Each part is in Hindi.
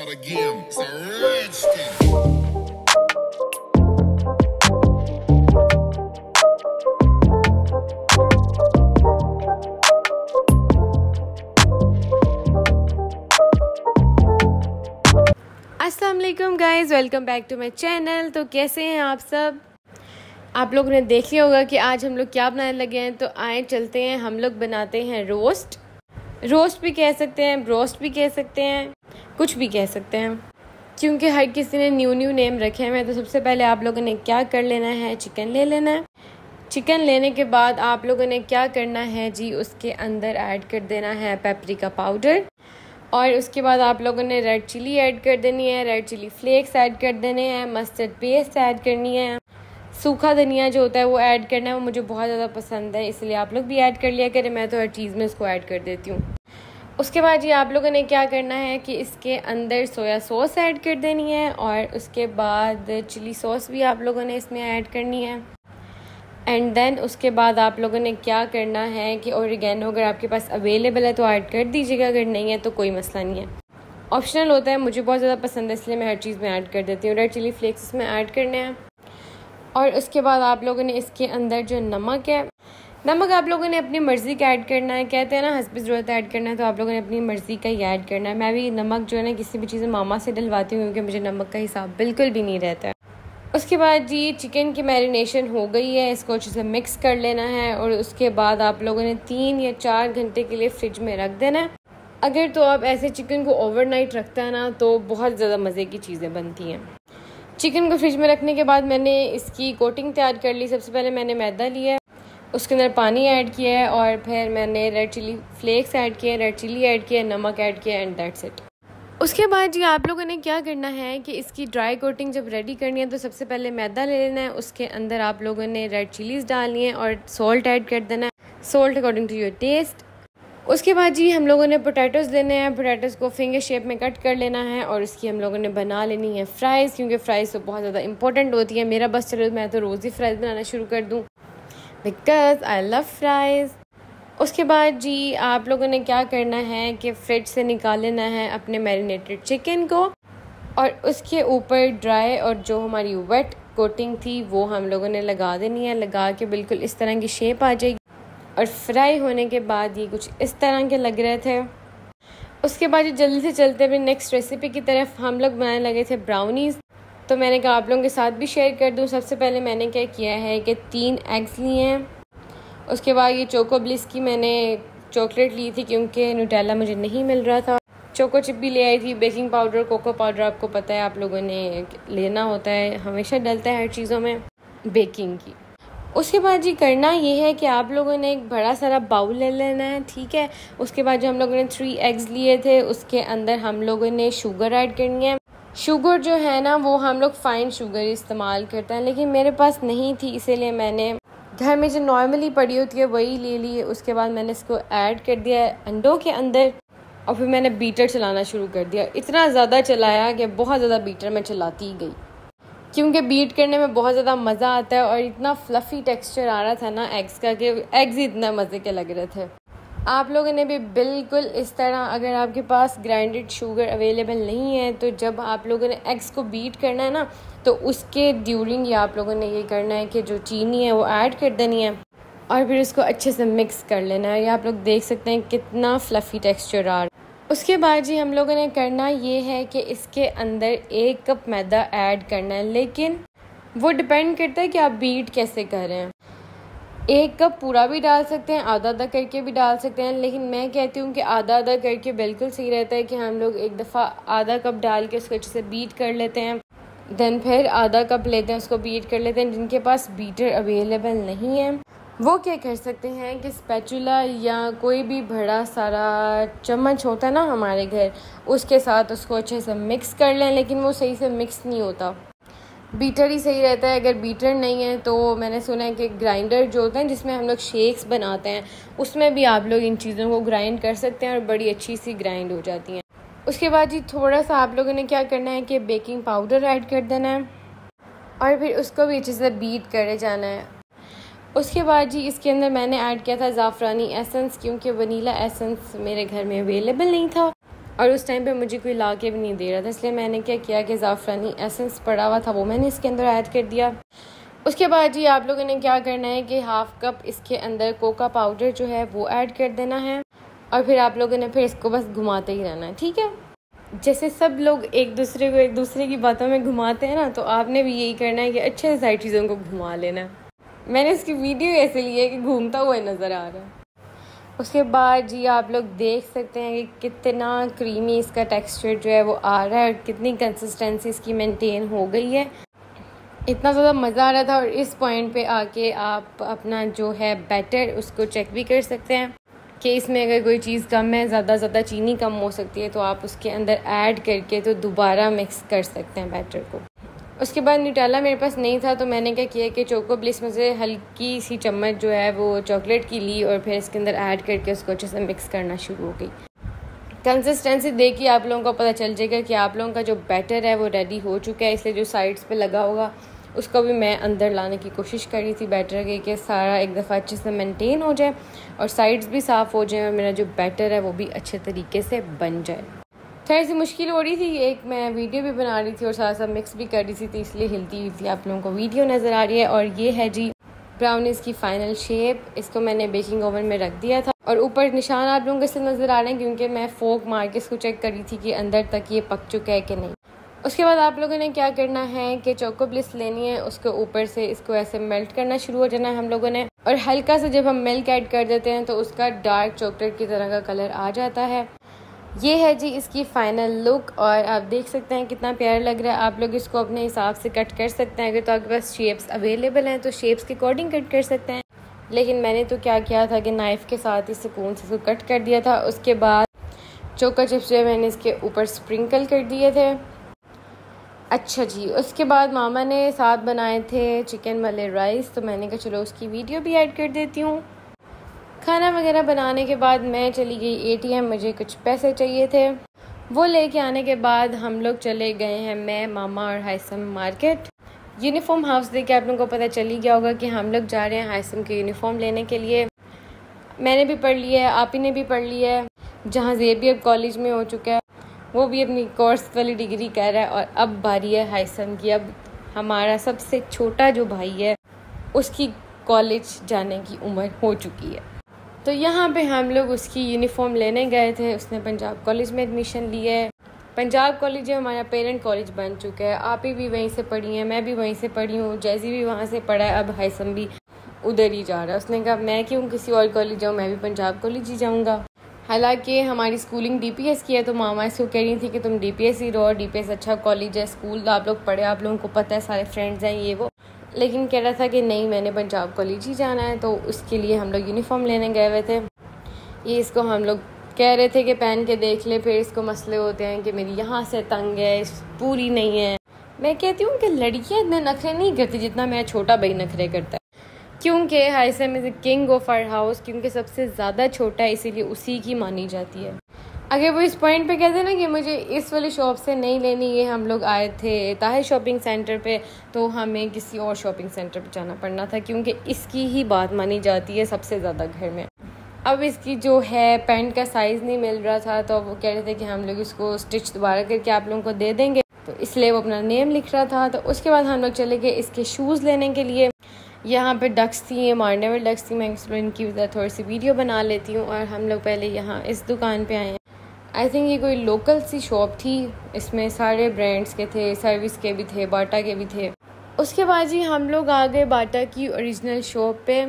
start again. It's a rich thing. अस्सलाम वालेकुम guys, welcome back to my channel. तो कैसे हैं आप सब? आप लोगों ने देख लिया होगा कि आज हम लोग क्या बनाने लगे हैं। तो आए चलते हैं, हम लोग बनाते हैं रोस्ट भी कह सकते हैं, ब्रोस्ट भी कह सकते हैं, कुछ भी कह सकते हैं, क्योंकि हर किसी ने न्यू नेम रखे हैं। तो सबसे पहले आप लोगों ने क्या कर लेना है, चिकन ले लेना है। चिकन लेने के बाद आप लोगों ने क्या करना है जी, उसके अंदर ऐड कर देना है पेपरिका पाउडर, और उसके बाद आप लोगों ने रेड चिली ऐड कर देनी है, रेड चिली फ्लेक्स ऐड कर देने हैं, मस्टर्ड पेस्ट ऐड करनी है, सूखा धनिया जो होता है वो ऐड करना है। वो मुझे बहुत ज़्यादा पसंद है, इसलिए आप लोग भी ऐड कर लिया करें। मैं तो हर चीज़ में इसको ऐड कर देती हूँ। उसके बाद ये आप लोगों ने क्या करना है कि इसके अंदर सोया सॉस ऐड कर देनी है, और उसके बाद चिली सॉस भी आप लोगों ने इसमें ऐड करनी है। एंड देन उसके बाद आप लोगों ने क्या करना है कि ओरिगेनो अगर आपके पास अवेलेबल है तो ऐड कर दीजिएगा, अगर नहीं है तो कोई मसला नहीं है, ऑप्शनल होता है। मुझे बहुत ज़्यादा पसंद है इसलिए मैं हर चीज़ में ऐड कर देती हूँ। रेड चिली फ्लेक्स इसमें ऐड करने हैं, और उसके बाद आप लोगों ने इसके अंदर जो नमक है, नमक आप लोगों ने अपनी मर्ज़ी का ऐड करना है। कहते हैं ना हस्ब ज़रूरत ऐड करना है, तो आप लोगों ने अपनी मर्ज़ी का ही ऐड करना है। मैं भी नमक जो है ना किसी भी चीज़ में मामा से डलवाती हूँ, क्योंकि मुझे नमक का हिसाब बिल्कुल भी नहीं रहता है। उसके बाद जी चिकन की मैरिनेशन हो गई है, इसको अच्छे से मिक्स कर लेना है, और उसके बाद आप लोगों ने 3 या 4 घंटे के लिए फ्रिज में रख देना है। अगर तो आप ऐसे चिकन को ओवरनाइट रखता है ना, तो बहुत ज़्यादा मज़े की चीज़ें बनती हैं। चिकन को फ्रिज में रखने के बाद मैंने इसकी कोटिंग तैयार कर ली। सबसे पहले मैंने मैदा लिया है, उसके अंदर पानी ऐड किया है, और फिर मैंने रेड चिली फ्लेक्स ऐड किए, रेड चिली ऐड किया, नमक ऐड किया, एंड दैट्स इट। उसके बाद जी आप लोगों ने क्या करना है कि इसकी ड्राई कोटिंग जब रेडी करनी है, तो सबसे पहले मैदा ले लेना है, उसके अंदर आप लोगों ने रेड चिलीज़ डालनी है और सॉल्ट ऐड कर देना है, salt according to your taste. उसके बाद जी हम लोगों ने पोटैटोज़ लेने हैं, पोटैटोज़ को फिंगर शेप में कट कर लेना है, और उसकी हम लोगों ने बना लेनी है फ्राइज़, क्योंकि फ़्राइज़ तो बहुत ज़्यादा इंपॉर्टेंट होती है। मेरा बस चलो मैं तो रोज़ ही फ्राइज़ बनाना शुरू कर दूँ, बिकॉज आई लव फ्राइज़। उसके बाद जी आप लोगों ने क्या करना है कि फ्रिज से निकाल लेना है अपने मैरिनेटेड चिकन को, और उसके ऊपर ड्राई और जो हमारी वेट कोटिंग थी वो हम लोगों ने लगा देनी है। लगा के बिल्कुल इस तरह की शेप आ जाएगी, और फ्राई होने के बाद ये कुछ इस तरह के लग रहे थे। उसके बाद जल्दी से चलते हुए नेक्स्ट रेसिपी की तरफ, हम लोग बनाने लगे थे ब्राउनीज़। तो मैंने कहा आप लोगों के साथ भी शेयर कर दूँ। सबसे पहले मैंने क्या किया है कि 3 एग्स लिए हैं। उसके बाद ये चोको ब्लिस की मैंने चॉकलेट ली थी, क्योंकि न्यूटेला मुझे नहीं मिल रहा था। चोको चिप भी ले आई थी। बेकिंग पाउडर, कोको पाउडर आपको पता है आप लोगों ने लेना होता है, हमेशा डलता है हर चीज़ों में बेकिंग की। उसके बाद जी करना ये है कि आप लोगों ने एक बड़ा सारा बाउल ले लेना है, ठीक है। उसके बाद जो हम लोगों ने 3 एग्स लिए थे, उसके अंदर हम लोगों ने शुगर ऐड करनी है। शुगर जो है ना वो हम लोग फ़ाइन शुगर इस्तेमाल करते हैं, लेकिन मेरे पास नहीं थी, इसीलिए मैंने घर में जो नॉर्मली पड़ी होती है वही ले ली है। उसके बाद मैंने इसको ऐड कर दिया अंडों के अंदर, और फिर मैंने बीटर चलाना शुरू कर दिया। इतना ज़्यादा चलाया कि बहुत ज़्यादा बीटर में चलाती ही गई, क्योंकि बीट करने में बहुत ज़्यादा मज़ा आता है, और इतना फ्लफ़ी टेक्सचर आ रहा था ना एग्स का कि एग्स ही इतना मज़े के लग रहे थे। आप लोगों ने भी बिल्कुल इस तरह, अगर आपके पास ग्राइंडेड शुगर अवेलेबल नहीं है, तो जब आप लोगों ने एग्स को बीट करना है ना, तो उसके ड्यूरिंग ये आप लोगों ने ये करना है कि जो चीनी है वो ऐड कर देनी है, और फिर उसको अच्छे से मिक्स कर लेना है। ये आप लोग देख सकते हैं कितना फ्लफ़ी टेक्सचर आ रहा है। उसके बाद जी हम लोगों ने करना ये है कि इसके अंदर 1 कप मैदा ऐड करना है, लेकिन वो डिपेंड करता है कि आप बीट कैसे कर रहे हैं। 1 कप पूरा भी डाल सकते हैं, आधा आधा करके भी डाल सकते हैं, लेकिन मैं कहती हूँ कि आधा आधा करके बिल्कुल सही रहता है कि हम लोग एक दफ़ा आधा कप डाल के उसको अच्छे से बीट कर लेते हैं, देन फिर आधा कप लेते हैं उसको बीट कर लेते हैं। जिनके पास बीटर अवेलेबल नहीं है वो क्या कर सकते हैं कि स्पैचुला या कोई भी बड़ा सारा चम्मच होता है ना हमारे घर, उसके साथ उसको अच्छे से मिक्स कर लें, लेकिन वो सही से मिक्स नहीं होता। बीटर ही सही रहता है। अगर बीटर नहीं है तो मैंने सुना है कि ग्राइंडर जो होता है जिसमें हम लोग शेक्स बनाते हैं, उसमें भी आप लोग इन चीज़ों को ग्राइंड कर सकते हैं, और बड़ी अच्छी सी ग्राइंड हो जाती हैं। उसके बाद जी थोड़ा सा आप लोगों ने क्या करना है कि बेकिंग पाउडर ऐड कर देना है, और फिर उसको भी अच्छे से बीट करे जाना है। उसके बाद जी इसके अंदर मैंने ऐड किया था ज़ाफ़रानी एसेंस, क्योंकि वनीला एसेंस मेरे घर में अवेलेबल नहीं था। और उस टाइम पे मुझे कोई ला के भी नहीं दे रहा था, इसलिए मैंने क्या किया कि ज़ाफ़रानी एसेंस पड़ा हुआ था वो मैंने इसके अंदर ऐड कर दिया। उसके बाद जी आप लोगों ने क्या करना है कि हाफ़ कप इसके अंदर कोका पाउडर जो है वो ऐड कर देना है और फिर आप लोगों ने फिर इसको बस घुमाते ही रहना है, ठीक है। जैसे सब लोग एक दूसरे की बातों में घुमाते हैं ना, तो आपने भी यही करना है कि अच्छे से सारी चीज़ों को घुमा लेना है। मैंने इसकी वीडियो ऐसे ली है कि घूमता हुआ नज़र आ रहा है। उसके बाद जी आप लोग देख सकते हैं कि कितना क्रीमी इसका टेक्सचर जो है वो आ रहा है और कितनी कंसिस्टेंसी इसकी मेंटेन हो गई है। इतना ज़्यादा मज़ा आ रहा था। और इस पॉइंट पे आके आप अपना जो है बैटर उसको चेक भी कर सकते हैं कि इसमें अगर कोई चीज़ कम है, ज़्यादा चीनी कम हो सकती है, तो आप उसके अंदर ऐड करके तो दोबारा मिक्स कर सकते हैं बैटर को। उसके बाद न्यूटेला मेरे पास नहीं था, तो मैंने क्या किया कि चोको ब्लिस में से हल्की सी चम्मच जो है वो चॉकलेट की ली और फिर इसके अंदर ऐड करके उसको अच्छे से मिक्स करना शुरू हो गई। कंसिस्टेंसी देख के आप लोगों को पता चल जाएगा कि आप लोगों का जो बैटर है वो रेडी हो चुका है। इसलिए जो साइड्स पे लगा होगा उसको भी मैं अंदर लाने की कोशिश कर रही थी बैटर के, कि सारा एक दफ़ा अच्छे से मेंटेन हो जाए और साइड्स भी साफ़ हो जाए और मेरा जो बैटर है वो भी अच्छे तरीके से बन जाए। थोड़ी सी मुश्किल हो रही थी, एक मैं वीडियो भी बना रही थी और साथ साथ मिक्स भी कर रही थी, इसलिए हिलती हुई थी आप लोगों को वीडियो नज़र आ रही है। और ये है जी ब्राउनीज़ की फ़ाइनल शेप। इसको मैंने बेकिंग ओवन में रख दिया था और ऊपर निशान आप लोगों को इससे नज़र आ रहे हैं क्योंकि मैं फोक मार के इसको चेक कर रही थी कि अंदर तक ये पक चुका है कि नहीं। उसके बाद आप लोगों ने क्या करना है कि चोको ब्लिस लेनी है, उसके ऊपर से इसको ऐसे मेल्ट करना शुरू हो जाना है हम लोगों ने। और हल्का सा जब हम मिल्क ऐड कर देते हैं तो उसका डार्क चॉकलेट की तरह का कलर आ जाता है। ये है जी इसकी फ़ाइनल लुक और आप देख सकते हैं कितना प्यारा लग रहा है। आप लोग इसको अपने हिसाब से कट कर सकते हैं, अगर तो आपके पास शेप्स अवेलेबल हैं तो शेप्स के अकॉर्डिंग कट कर सकते हैं। लेकिन मैंने तो क्या किया था कि नाइफ़ के साथ ही सुकून से इसको कट कर दिया था। उसके बाद चोको चिप्स जो है मैंने इसके ऊपर स्प्रिंकल कर दिए थे। अच्छा जी, उसके बाद मामा ने साथ बनाए थे चिकन वाले राइस, तो मैंने कहा चलो उसकी वीडियो भी ऐड कर देती हूँ। खाना वगैरह बनाने के बाद मैं चली गई ATM, मुझे कुछ पैसे चाहिए थे। वो लेके आने के बाद हम लोग चले गए हैं, मैं मामा और हाइसम मार्केट। यूनिफॉर्म हाउस देख के आप लोगों को पता चल ही गया होगा कि हम लोग जा रहे हैं हाइसम की यूनिफॉर्म लेने के लिए। मैंने भी पढ़ लिया है, आपी ने भी पढ़ लिया है। जहाँ ज़ेब भी अब कॉलेज में हो चुका है, वो भी अपनी कोर्स वाली डिग्री कर रहा है। और अब बारी है हाइसम की। अब हमारा सबसे छोटा जो भाई है उसकी कॉलेज जाने की उम्र हो चुकी है, तो यहाँ पे हम लोग उसकी यूनिफॉर्म लेने गए थे। उसने पंजाब कॉलेज में एडमिशन लिया है। पंजाब कॉलेज जो हमारा पेरेंट कॉलेज बन चुका है। आप ही भी वहीं से पढ़ी हैं, मैं भी वहीं से पढ़ी हूँ, जैसी भी वहाँ से पढ़ा है। अब हाइसम भी उधर ही जा रहा है। उसने कहा मैं क्यों किसी और कॉलेज जाऊँ, मैं भी पंजाब कॉलेज ही जाऊँगा। हालांकि हमारी स्कूलिंग DPS की है, तो मामा इसको कह रही थी कि तुम DPS ही रहो, DPS अच्छा कॉलेज है, स्कूल आप लोग पढ़े, आप लोगों को पता है, सारे फ्रेंड्स हैं ये वो। लेकिन कह रहा था कि नहीं मैंने पंजाब कॉलेज ही जाना है, तो उसके लिए हम लोग यूनिफॉर्म लेने गए हुए थे। ये इसको हम लोग कह रहे थे कि पहन के देख ले, फिर इसको मसले होते हैं कि मेरी यहाँ से तंग है, पूरी नहीं है। मैं कहती हूँ कि लड़कियाँ इतने नखरे नहीं करती जितना मेरा छोटा भाई नखरे करता है, क्योंकि Haisam is king of our house, क्योंकि सबसे ज़्यादा छोटा है इसीलिए उसी की मानी जाती है। अगर वो इस पॉइंट पे कहते ना कि मुझे इस वाली शॉप से नहीं लेनी, ये हम लोग आए थे ताहिर शॉपिंग सेंटर पे, तो हमें किसी और शॉपिंग सेंटर पे जाना पड़ना था, क्योंकि इसकी ही बात मानी जाती है सबसे ज़्यादा घर में। अब इसकी जो है पैंट का साइज़ नहीं मिल रहा था, तो वो कह रहे थे कि हम लोग इसको स्टिच दोबारा करके आप लोगों को दे देंगे, तो इसलिए वो अपना नेम लिख रहा था। तो उसके बाद हम लोग चले गए इसके शूज़ लेने के लिए। यहाँ पे डक्स थी, ये मारने वाली डक्स थी, मैं इनकी वजह थोड़ी सी वीडियो बना लेती हूँ। और हम लोग पहले यहाँ इस दुकान पे आए हैं। आई थिंक ये कोई लोकल सी शॉप थी, इसमें सारे ब्रांड्स के थे, सर्विस के भी थे, बाटा के भी थे। उसके बाद जी हम लोग आ गए बाटा की ओरिजिनल शॉप पे,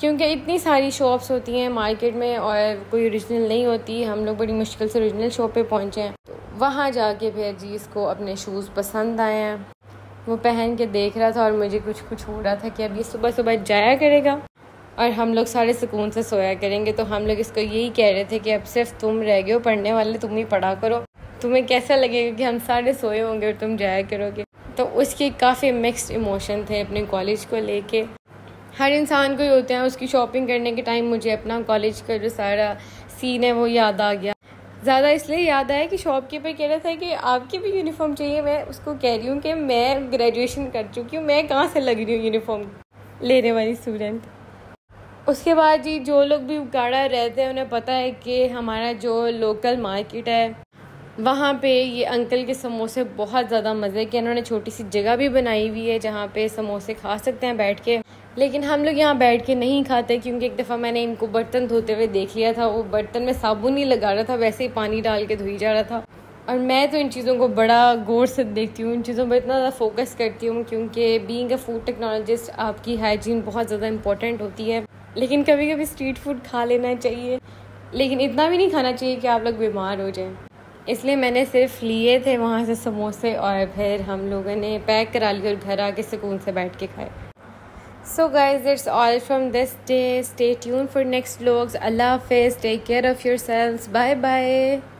क्योंकि इतनी सारी शॉप्स होती हैं मार्केट में और कोई ओरिजिनल नहीं होती। हम लोग बड़ी मुश्किल से ओरिजिनल शॉप पे पहुँचे हैं, तो वहाँ जाके फिर जी इसको अपने शूज़ पसंद आए हैं। वो पहन के देख रहा था और मुझे कुछ हो रहा था कि अब ये सुबह सुबह जाया करेगा और हम लोग सारे सुकून से सोया करेंगे। तो हम लोग इसको यही कह रहे थे कि अब सिर्फ तुम रह गए हो पढ़ने वाले, तुम ही पढ़ा करो, तुम्हें कैसा लगेगा कि हम सारे सोए होंगे और तुम जाया करोगे। तो उसके काफ़ी मिक्स्ड इमोशन थे अपने कॉलेज को लेके। हर इंसान को ही होते हैं। उसकी शॉपिंग करने के टाइम मुझे अपना कॉलेज का जो सारा सीन है वो याद आ गया। ज़्यादा इसलिए याद आया कि शॉपकीपर कह रहा था कि आपकी भी यूनिफॉर्म चाहिए। मैं उसको कह रही हूँ कि मैं ग्रेजुएशन कर चुकी हूँ, मैं कहाँ से लग रही हूँ यूनिफॉर्म लेने वाली स्टूडेंट। उसके बाद जी जो लोग भी उकाड़ा रहते हैं उन्हें पता है कि हमारा जो लोकल मार्केट है वहाँ पे ये अंकल के समोसे बहुत ज़्यादा मज़े के, इन्होंने छोटी सी जगह भी बनाई हुई है जहाँ पे समोसे खा सकते हैं बैठ के। लेकिन हम लोग यहाँ बैठ के नहीं खाते क्योंकि एक दफ़ा मैंने इनको बर्तन धोते हुए देख लिया था। वो बर्तन में साबुन नहीं लगा रहा था, वैसे ही पानी डाल के धोई जा रहा था। और मैं तो इन चीज़ों को बड़ा गौर से देखती हूँ, इन चीज़ों पर इतना ज़्यादा फोकस करती हूँ क्योंकि बीइंग अ फूड टेक्नोलॉजिस्ट आपकी हाइजीन बहुत ज़्यादा इंपॉर्टेंट होती है। लेकिन कभी कभी स्ट्रीट फूड खा लेना चाहिए, लेकिन इतना भी नहीं खाना चाहिए कि आप लोग बीमार हो जाएं। इसलिए मैंने सिर्फ लिए थे वहाँ से समोसे और फिर हम लोगों ने पैक करा लिए और घर आके सुकून से बैठ के खाए। So guys, that's all from this day. Stay tuned for next vlogs. Allah Hafiz. Take care of yourselves. Bye bye.